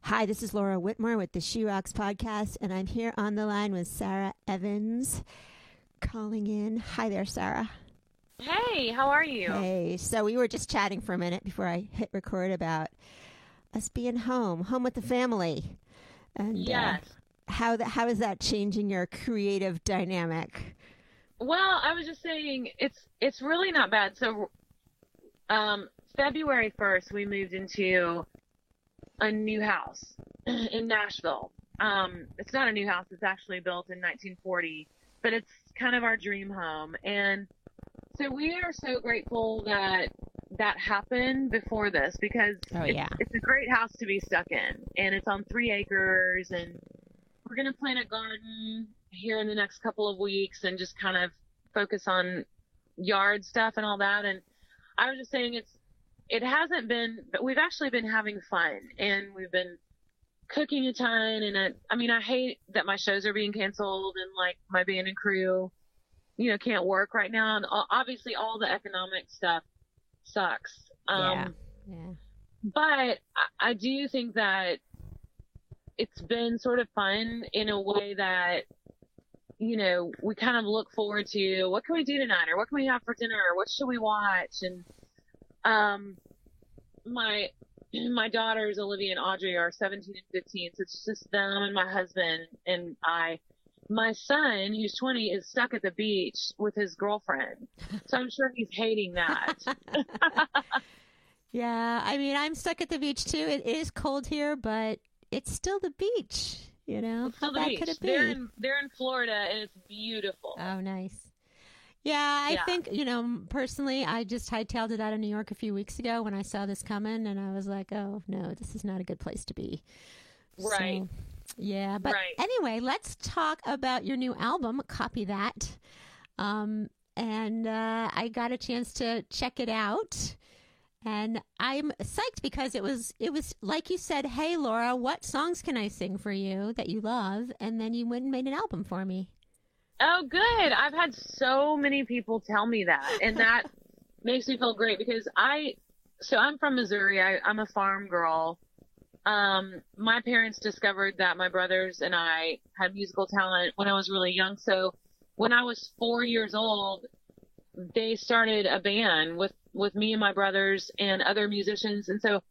Hi, this is Laura Whitmore with the She Rocks podcast, and I'm here on the line with Sarah Evans calling in. Hi there, Sarah. Hey, how are you? Hey, so we were just chatting for a minute before I hit record about us being home with the family, and Yes. how is that changing your creative dynamic? Well, I was just saying it's really not bad. So, February 1st, we moved into a new house in Nashville. It's not a new house. It's actually built in 1940, but it's kind of our dream home. And so we are so grateful that that happened before this because it's a great house to be stuck in, and it's on 3 acres, and we're going to plant a garden here in the next couple of weeks and just kind of focus on yard stuff and all that. And I was just saying it hasn't been, but we've actually been having fun, and we've been cooking a ton. And I hate that my shows are being canceled and like my band and crew, can't work right now. And obviously all the economic stuff sucks. Yeah. But I do think that it's been sort of fun in a way that, we kind of look forward to what can we do tonight, or what can we have for dinner, or what should we watch? And my daughters, Olivia and Audrey, are 17 and 15, so it's just them and my husband and I. My son, who's 20, is stuck at the beach with his girlfriend, so I'm sure he's hating that. Yeah, I'm stuck at the beach too. It is cold here, but it's still the beach. It's still the beach. Could it be? They're in Florida, and it's beautiful. Oh, nice. Yeah, I think, personally, I just hightailed it out of New York a few weeks ago when I saw this coming, and I was like, oh, no, this is not a good place to be. Right. So, yeah, but anyway, let's talk about your new album, Copy That. And I got a chance to check it out. And I'm psyched because it was like you said, hey, Laura, what songs can I sing for you that you love? And then you went and made an album for me. Oh, good. I've had so many people tell me that. And that makes me feel great because I'm from Missouri. I'm a farm girl. My parents discovered that my brothers and I had musical talent when I was really young. So when I was 4 years old, they started a band with me and my brothers and other musicians. And so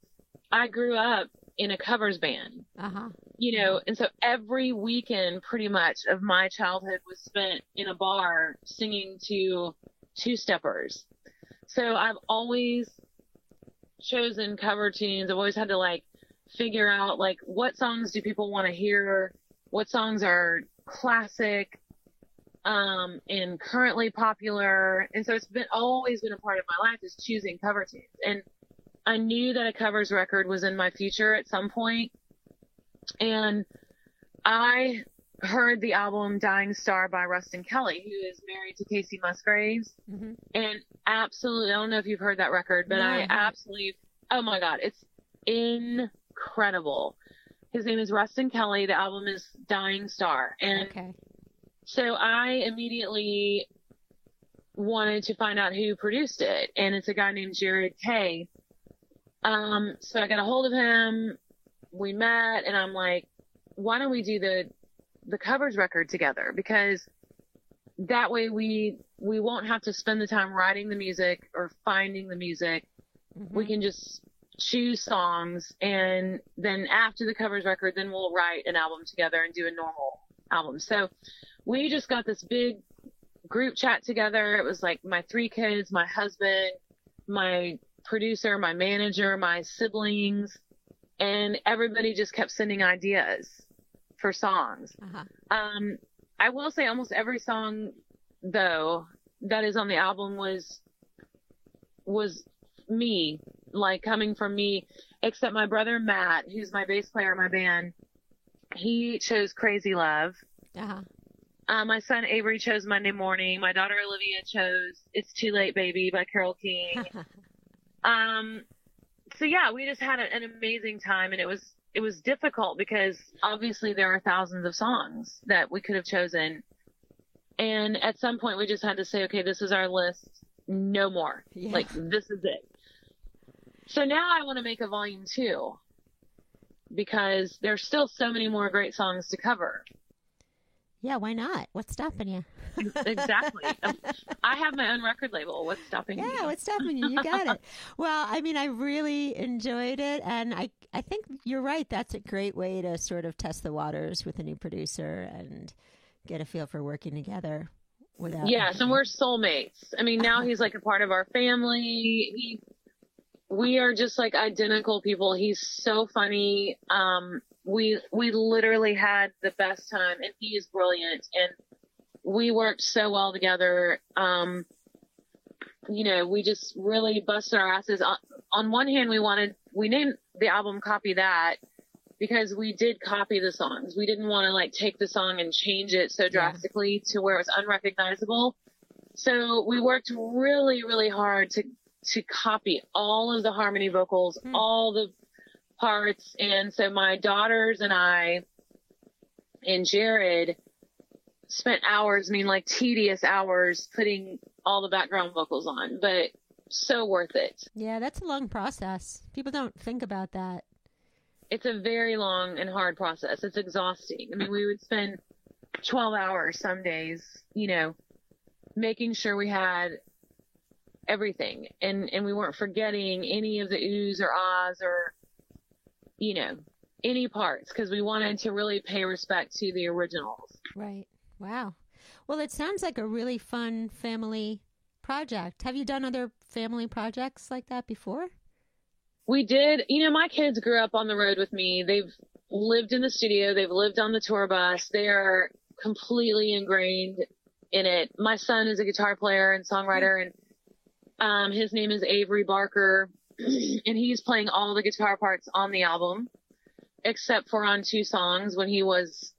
I grew up in a covers band, and so every weekend pretty much of my childhood was spent in a bar singing to two-steppers. So I've always chosen cover tunes. I've always had to figure out what songs do people want to hear, what songs are classic, and currently popular. And so it's always been a part of my life is choosing cover tunes. And I knew that a covers record was in my future at some point. And I heard the album Dying Star by Ruston Kelly, who is married to Casey Musgraves. Mm-hmm. And absolutely, I don't know if you've heard that record, but oh my God, it's incredible. His name is Ruston Kelly. The album is Dying Star. And so I immediately wanted to find out who produced it. And it's a guy named Jared Kay. So I got a hold of him. We met, and I'm like, why don't we do the covers record together? Because that way we won't have to spend the time writing the music or finding the music. Mm-hmm. We can just choose songs, and then after the covers record, then we'll write an album together and do a normal album. So we just got this big group chat together. It was like my 3 kids, my husband, my producer, my manager, my siblings, and everybody just kept sending ideas for songs. I will say almost every song, though, that is on the album was me, coming from me, except my brother Matt, who's my bass player in my band. He chose Crazy Love. My son Avery chose Monday Morning. My daughter Olivia chose It's Too Late Baby by Carole King. So yeah, we just had an amazing time, and it was difficult because obviously there are thousands of songs that we could have chosen. And at some point we just had to say, okay, this is our list. No more. Yeah. This is it. So now I want to make a volume 2. because there's still so many more great songs to cover. Yeah, why not? What's stopping you? Exactly. I have my own record label. What's stopping you? Yeah, what's stopping you? You got it. Well, I mean, I really enjoyed it, and I think you're right. That's a great way to sort of test the waters with a new producer and get a feel for working together. Yes, and we're soulmates. I mean, now he's like a part of our family. We are just like identical people. He's so funny. We literally had the best time, and he is brilliant, and we worked so well together. You know, we just really busted our asses. On one hand, we named the album Copy That because we did copy the songs. We didn't want to like take the song and change it so drastically to where it was unrecognizable. So we worked really, really hard to copy all of the harmony vocals, all the parts. And so my daughters and I and Jared spent hours, I mean like tedious hours, putting all the background vocals on, but so worth it. Yeah, that's a long process. People don't think about that. It's a very long and hard process. It's exhausting. I mean, we would spend 12 hours some days, you know, making sure we had everything and we weren't forgetting any of the oohs or ahs or, you know, any parts because we wanted to really pay respect to the originals. Right. Wow. Well, it sounds like a really fun family project. Have you done other family projects like that before? We did. You know, my kids grew up on the road with me. They've lived in the studio. They've lived on the tour bus. They are completely ingrained in it. My son is a guitar player and songwriter, and his name is Avery Barker, and he's playing all the guitar parts on the album, except for on 2 songs when he was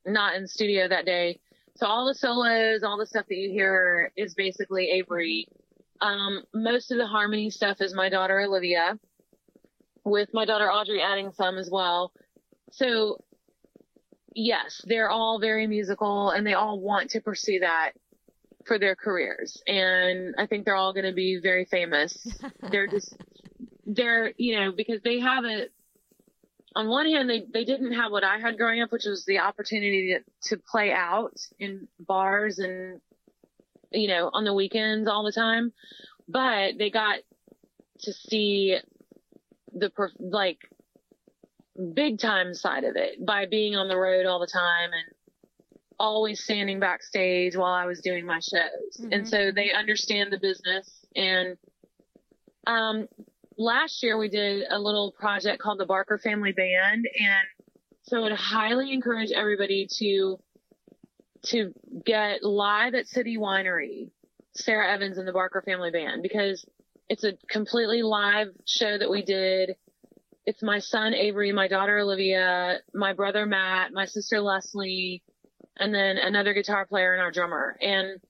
not in studio that day. So all the solos, all the stuff that you hear is basically Avery. Most of the harmony stuff is my daughter Olivia, with my daughter Audrey adding some as well. So yes, they're all very musical and they all want to pursue that for their careers. And I think they're all going to be very famous. They're, you know, because they have it. On one hand, they didn't have what I had growing up, which was the opportunity to play out in bars and, you know, on the weekends all the time. But they got to see the big time side of it by being on the road all the time and always standing backstage while I was doing my shows. Mm-hmm. And so they understand the business. And last year we did a little project called the Barker Family Band. And so I would highly encourage everybody to get live at City Winery, Sarah Evans and the Barker Family Band, because it's a completely live show that we did. It's my son, Avery, my daughter, Olivia, my brother, Matt, my sister, Leslie, and then another guitar player and our drummer. And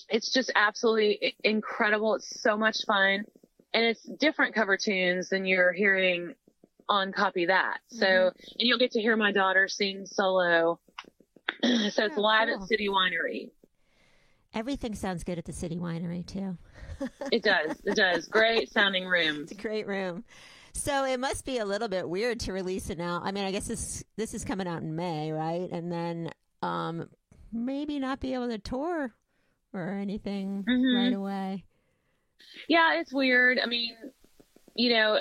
it's just absolutely incredible. It's so much fun. And it's different cover tunes than you're hearing on Copy That. So, and you'll get to hear my daughter sing solo. So it's live at City Winery. Everything sounds good at the City Winery, too. It does. It does. Great sounding room. It's a great room. So it must be a little bit weird to release it now. I mean, I guess this is coming out in May, right? And then maybe not be able to tour or anything right away. Yeah, it's weird. I mean, you know,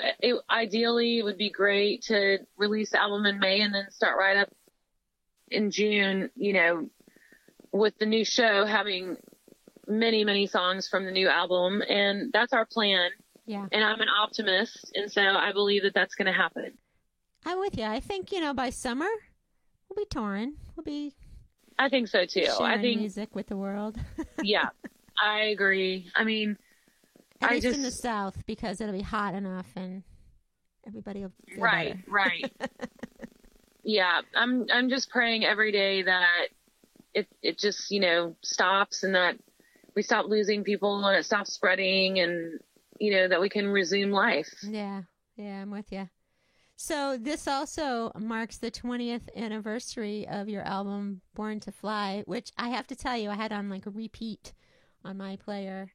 ideally it would be great to release the album in May and then start right up in June, you know, with the new show having many, many songs from the new album. And that's our plan. Yeah. And I'm an optimist. And so I believe that that's going to happen. I'm with you. I think, you know, by summer we'll be touring. I think so too. I think music with the world. Yeah, I agree. I mean, at least in the South, because it'll be hot enough and everybody will feel better. Right. Yeah, I'm just praying every day that it just, you know, stops and that we stop losing people and it stops spreading and, you know, that we can resume life. Yeah, I'm with you. So this also marks the 20th anniversary of your album, Born to Fly, which I have to tell you, I had on like a repeat on my player.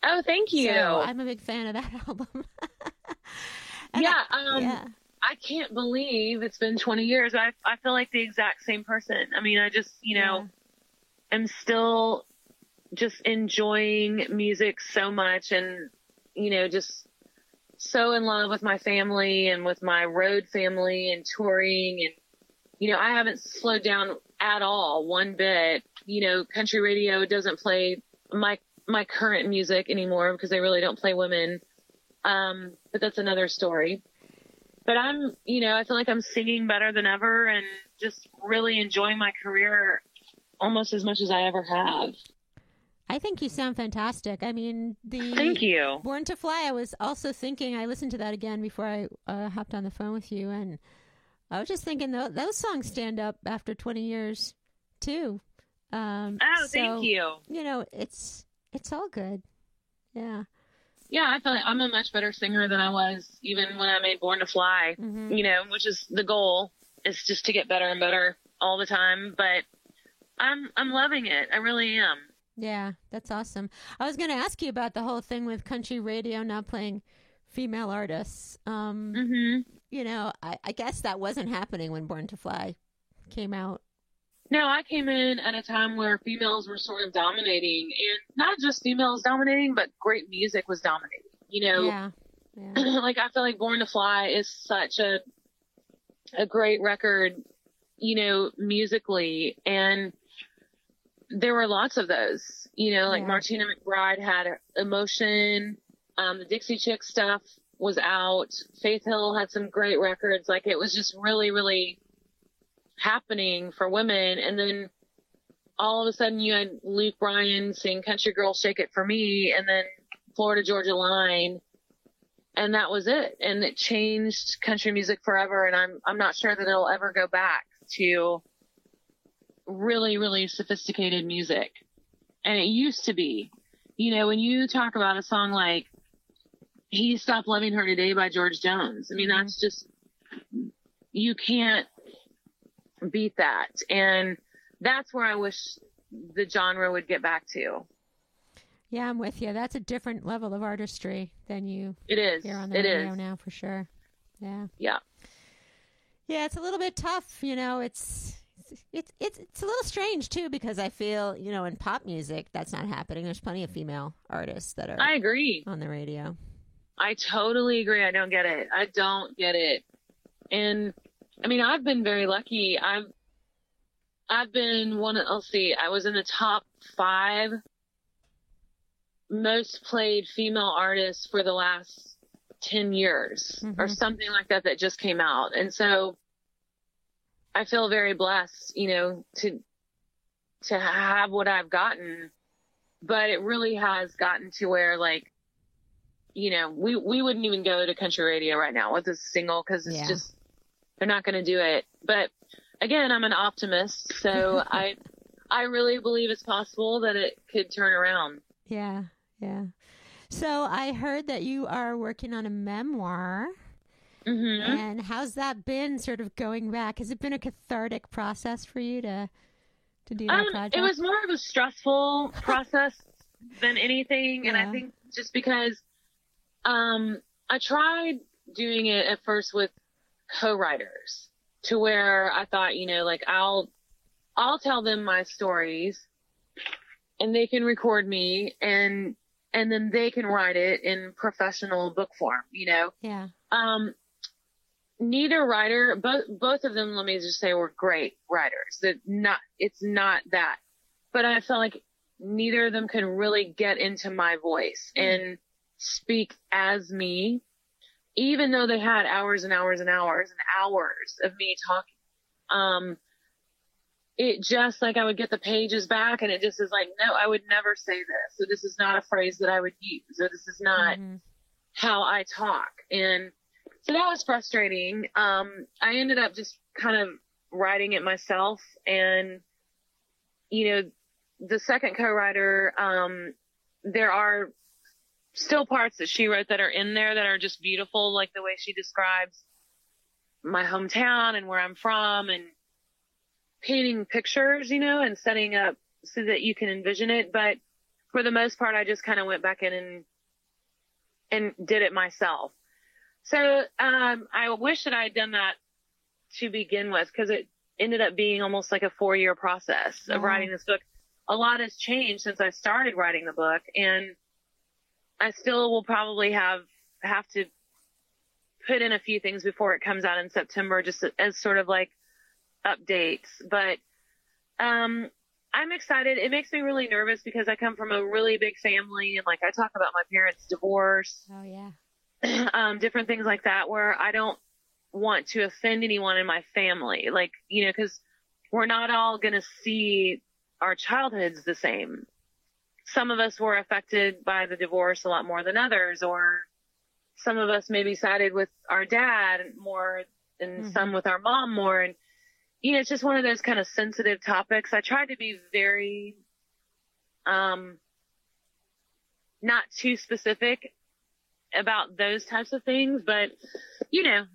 Oh, thank you. So I'm a big fan of that album. I I can't believe it's been 20 years. I feel like the exact same person. I mean, I just, am still just enjoying music so much and, just so in love with my family and with my road family and touring. And, I haven't slowed down at all, one bit. Country radio doesn't play my current music anymore because they really don't play women. But that's another story. But I feel like I'm singing better than ever and just really enjoying my career almost as much as I ever have. I think you sound fantastic. I mean, Thank you. Born to Fly, I was also thinking, I listened to that again before I hopped on the phone with you, and I was just thinking those songs stand up after 20 years too. Thank you. It's all good. Yeah. Yeah, I feel like I'm a much better singer than I was even when I made Born to Fly, which is the goal, is just to get better and better all the time. But I'm loving it. I really am. Yeah, that's awesome. I was going to ask you about the whole thing with country radio not playing female artists. I guess that wasn't happening when Born to Fly came out. No, I came in at a time where females were sort of dominating, and not just females dominating, but great music was dominating. Yeah. Like I feel like Born to Fly is such a great record, musically, and there were lots of those. Martina McBride had Emotion, the Dixie Chicks stuff was out, Faith Hill had some great records. Like it was just really, really happening for women. And then all of a sudden you had Luke Bryan sing Country Girl Shake It For Me, and then Florida Georgia Line, and that was it. And it changed country music forever. And I'm not sure that it'll ever go back to really, really sophisticated music. And it used to be, when you talk about a song like He Stopped Loving Her Today by George Jones, I mean, that's just, you can't beat that. And that's where I wish the genre would get back to. Yeah, I'm with you. That's a different level of artistry than you hear on the radio now, for sure. Yeah. Yeah. Yeah, it's a little bit tough. It's a little strange too, because I feel, in pop music that's not happening. There's plenty of female artists that are I agree on the radio. I totally agree. I don't get it. And I mean, I've been very lucky. I've been I was in the top 5 most played female artists for the last 10 years or something like that just came out. And so I feel very blessed, to have what I've gotten, but it really has gotten to where we wouldn't even go to country radio right now with a single, cause it's just, they're not going to do it. But again, I'm an optimist. So I really believe it's possible that it could turn around. Yeah. Yeah. So I heard that you are working on a memoir. Mm-hmm. And how's that been, sort of going back? Has it been a cathartic process for you to do that project? It was more of a stressful process than anything. Yeah. And I think just because I tried doing it at first with co-writers, to where I thought, I'll tell them my stories and they can record me and then they can write it in professional book form, Yeah. Neither writer, both of them, let me just say, were great writers. It's not that, but I felt like neither of them could really get into my voice and speak as me, even though they had hours and hours and hours and hours of me talking. It just, I would get the pages back and it just is no, I would never say this. So this is not a phrase that I would use. Or this is not how I talk. And so that was frustrating. I ended up just kind of writing it myself. And, the second co-writer, there are still parts that she wrote that are in there that are just beautiful, like the way she describes my hometown and where I'm from, and painting pictures, and setting up so that you can envision it. But for the most part, I just kind of went back in and did it myself. So, I wish that I had done that to begin with, because it ended up being almost like a 4-year process of writing this book. A lot has changed since I started writing the book, and I still will probably have to put in a few things before it comes out in September, just as sort of like updates. But, I'm excited. It makes me really nervous because I come from a really big family, and like I talk about my parents' divorce. Oh yeah. Different things like that, where I don't want to offend anyone in my family. Like, you know, cause we're not all going to see our childhoods the same. Some of us were affected by the divorce a lot more than others, or some of us maybe sided with our dad more and some with our mom more. And, you know, it's just one of those kind of sensitive topics. I tried to be very, not too specific about those types of things, but you know,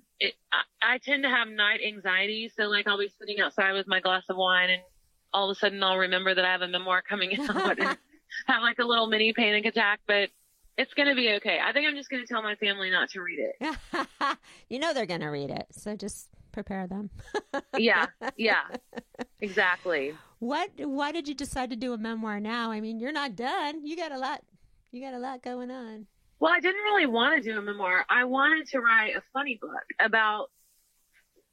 I tend to have night anxiety. So like I'll be sitting outside with my glass of wine, and all of a sudden I'll remember that I have a memoir coming out and have like a little mini panic attack, but it's going to be okay. I think I'm just going to tell my family not to read it. You know, they're going to read it. So just prepare them. Yeah, exactly. Why did you decide to do a memoir now? I mean, you're not done. You got a lot going on. Well, I didn't really want to do a memoir. I wanted to write a funny book about,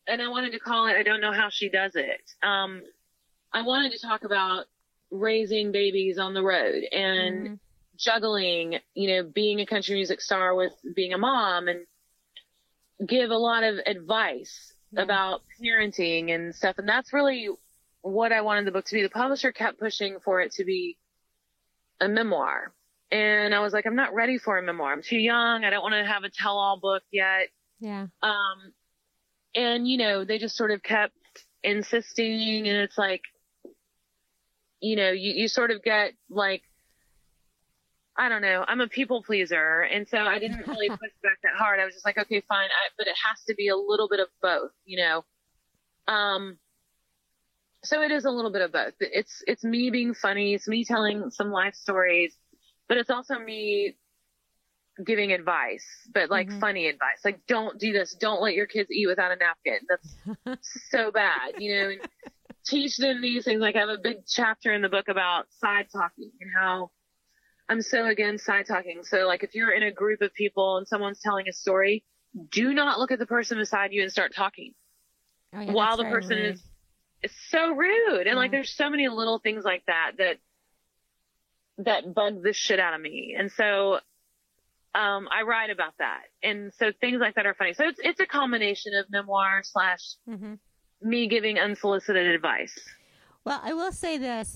and I wanted to call it, I Don't Know How She Does It. I wanted to talk about raising babies on the road and juggling, you know, being a country music star with being a mom, and give a lot of advice about parenting and stuff. And that's really what I wanted the book to be. The publisher kept pushing for it to be a memoir. And I was like, I'm not ready for a memoir. I'm too young. I don't want to have a tell-all book yet. Yeah. And, you know, they just sort of kept insisting. And it's like, you know, you sort of get like, I don't know, I'm a people pleaser. And so I didn't really push back that hard. I was just like, okay, fine. But it has to be a little bit of both, you know? So it is a little bit of both. It's me being funny. It's me telling some life stories. But it's also me giving advice, but like funny advice. Like, don't do this. Don't let your kids eat without a napkin. That's so bad, you know, and teach them these things. Like I have a big chapter in the book about side talking and how I'm so against side talking. So like if you're in a group of people and someone's telling a story, do not look at the person beside you and start talking while the person is so rude. And like, there's so many little things like that bug the shit out of me. And so, I write about that. And so things like that are funny. So it's a combination of memoir / me giving unsolicited advice. Well, I will say this.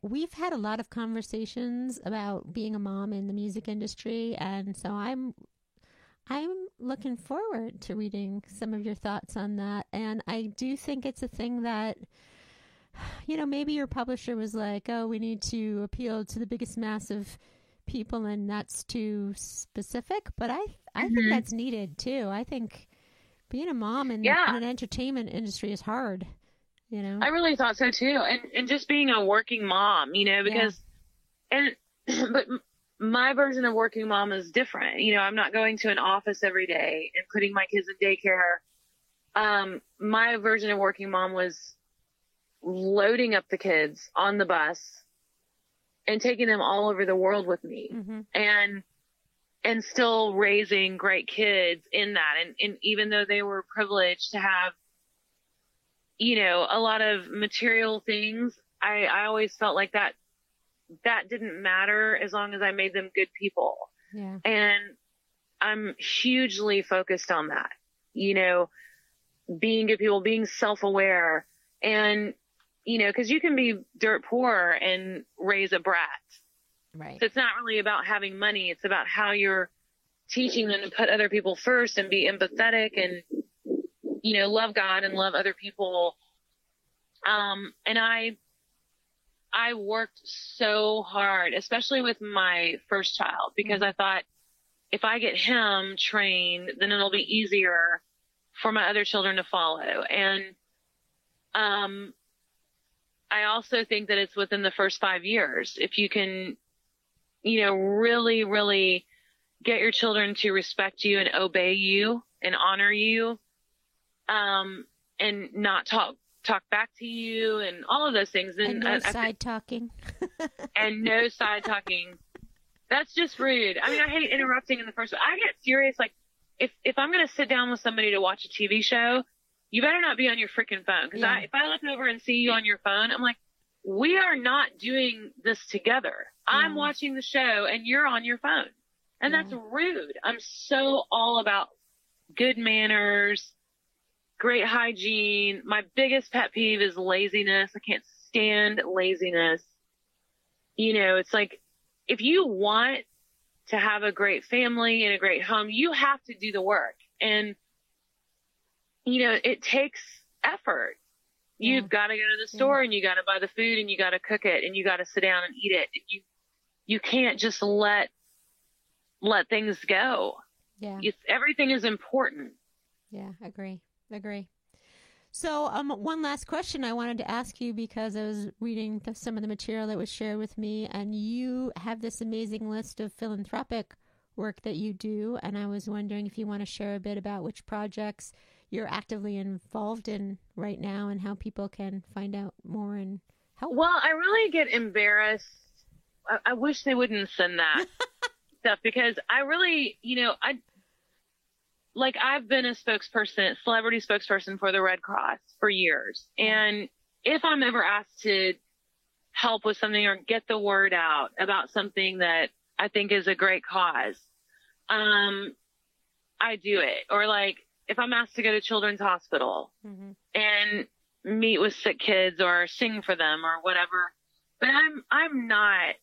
We've had a lot of conversations about being a mom in the music industry. And so I'm looking forward to reading some of your thoughts on that. And I do think it's a thing that, you know, maybe your publisher was like, oh, we need to appeal to the biggest mass of people, and that's too specific. But I think that's needed too. I think being a mom in an entertainment industry is hard, you know? I really thought so too. And just being a working mom, you know, because, but my version of working mom is different. You know, I'm not going to an office every day and putting my kids in daycare. My version of working mom was loading up the kids on the bus and taking them all over the world with me and still raising great kids in that. And even though they were privileged to have, you know, a lot of material things, I always felt like that didn't matter as long as I made them good people. Yeah. And I'm hugely focused on that, you know, being good people, being self-aware, and, you know, because you can be dirt poor and raise a brat. Right. So it's not really about having money. It's about how you're teaching them to put other people first and be empathetic and, you know, love God and love other people. And I worked so hard, especially with my first child, because I thought if I get him trained, then it'll be easier for my other children to follow. And, I also think that it's within the first 5 years. If you can, you know, really, really get your children to respect you and obey you and honor you, and not talk back to you and all of those things. And no side talking. And no side talking. That's just rude. I mean, I hate interrupting in the first. I get serious. Like, if I'm going to sit down with somebody to watch a TV show, you better not be on your freaking phone. Because if I look over and see you on your phone, I'm like, we are not doing this together. I'm watching the show and you're on your phone. And that's rude. I'm so all about good manners, great hygiene. My biggest pet peeve is laziness. I can't stand laziness. You know, it's like, if you want to have a great family and a great home, you have to do the work. And, you know, it takes effort. You've got to go to the store and you got to buy the food and you got to cook it and you got to sit down and eat it. You can't just let things go. Yeah. Everything is important. Yeah, agree. So one last question I wanted to ask you, because I was reading some of the material that was shared with me, and you have this amazing list of philanthropic work that you do, and I was wondering if you want to share a bit about which projects you're actively involved in right now and how people can find out more and help. Well, I really get embarrassed. I wish they wouldn't send that stuff, because I really, you know, I've been a celebrity spokesperson for the Red Cross for years. And if I'm ever asked to help with something or get the word out about something that I think is a great cause, I do it. Or like, if I'm asked to go to Children's Hospital and meet with sick kids or sing for them or whatever, but I'm not,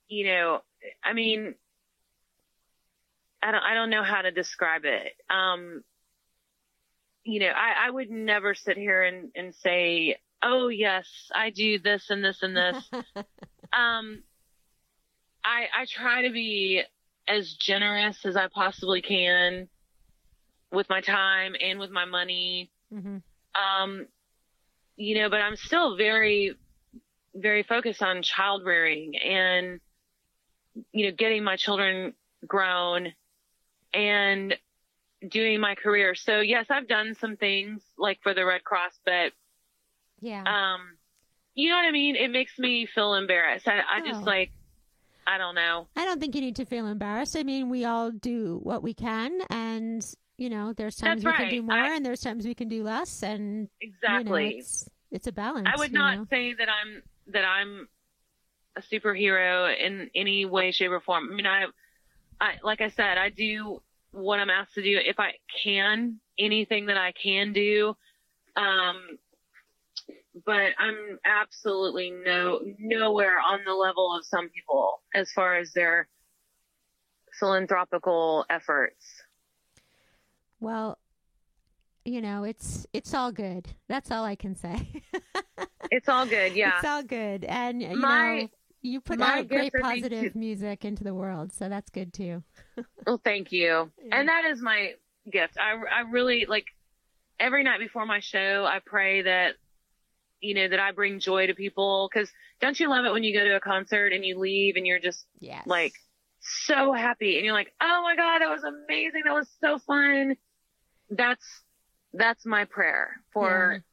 you know, I mean, I don't know how to describe it. You know, I would never sit here and say, oh yes, I do this and this and this. I try to be as generous as I possibly can with my time and with my money. You know, but I'm still very, very focused on child rearing and, you know, getting my children grown and doing my career. So yes, I've done some things like for the Red Cross, but you know what I mean? It makes me feel embarrassed. I just like, I don't know. I don't think you need to feel embarrassed. I mean, we all do what we can, and you know, there's times we can do more and there's times we can do less, and exactly, you know, it's a balance. I would not say that I'm a superhero in any way, shape, or form. I mean, I like I said, I do what I'm asked to do. If I can, anything that I can do. But I'm absolutely nowhere on the level of some people as far as their philanthropical efforts. Well, you know, it's all good. That's all I can say. It's all good. Yeah. It's all good. And you know, you put out great positive music into the world, so that's good too. Well, thank you. And that is my gift. I really, like, every night before my show, I pray that, you know, that I bring joy to people. Because don't you love it when you go to a concert and you leave and you're just like so happy and you're like, oh my God, that was amazing. That was so fun. That's my prayer for,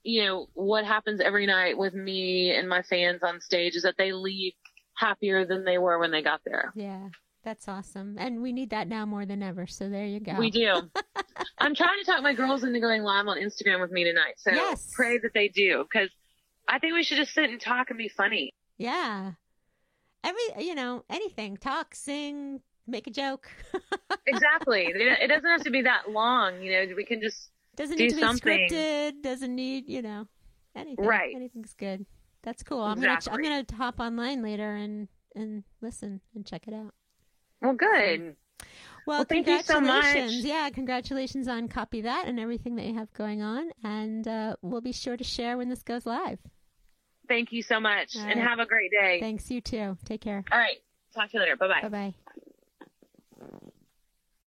you know, what happens every night with me and my fans on stage is that they leave happier than they were when they got there. Yeah. That's awesome. And we need that now more than ever. So there you go. We do. I'm trying to talk my girls into going live on Instagram with me tonight. So pray that they do, because I think we should just sit and talk and be funny. Yeah. You know, anything. Talk, sing, make a joke. Exactly. It doesn't have to be that long. You know, we can just doesn't do need to something. Be scripted. Doesn't need, you know, anything. Right. Anything's good. That's cool. Exactly. I'm gonna hop online later and listen and check it out. Well, good. Well, thank you so much. Yeah, congratulations on Copy That and everything that you have going on. And we'll be sure to share when this goes live. Thank you so much. And have a great day. Thanks, you too. Take care. All right. Talk to you later. Bye-bye. Bye-bye.